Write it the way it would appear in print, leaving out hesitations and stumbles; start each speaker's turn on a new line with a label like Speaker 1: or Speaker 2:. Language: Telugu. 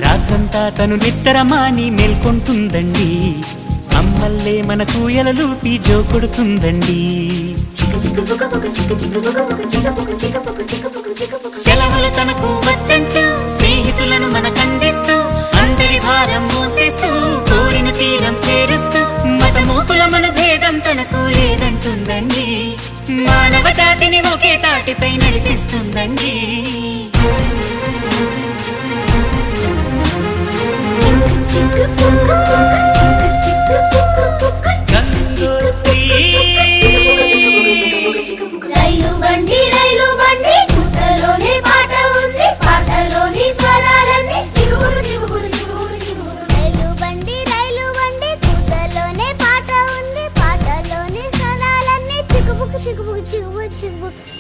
Speaker 1: రాత్రంతా తను నిద్రమాని మేల్కొంటుందండి, అమ్మల్లే మన కూయలలూపి జో కొడుతుందండి. సెలవులు తనకు వద్దంటూ స్నేహితులను మనకందిస్తూ అందరి భారం మోసేస్తూ కోరిన తీరం చేరుస్తూ మతమూపుల మన భేదం తనకు లేదంటుందండి, మానవ జాతిని ఒకే తాటిపై నడిపిస్తుందండి.
Speaker 2: రైలు బండి రైలు బండి పూతలోనే పాట ఉంది, పాటలోని స్వరాలన్నీ చిగుబులు చిగుబులు చిగుబులు చిగుబులు. రైలు బండి రైలు బండి పూతలోనే పాట ఉంది, పాటలోని స్వరాలన్నీ చిగుబుకు చిగుబుకు చిగుబుకు చిగుబుకు.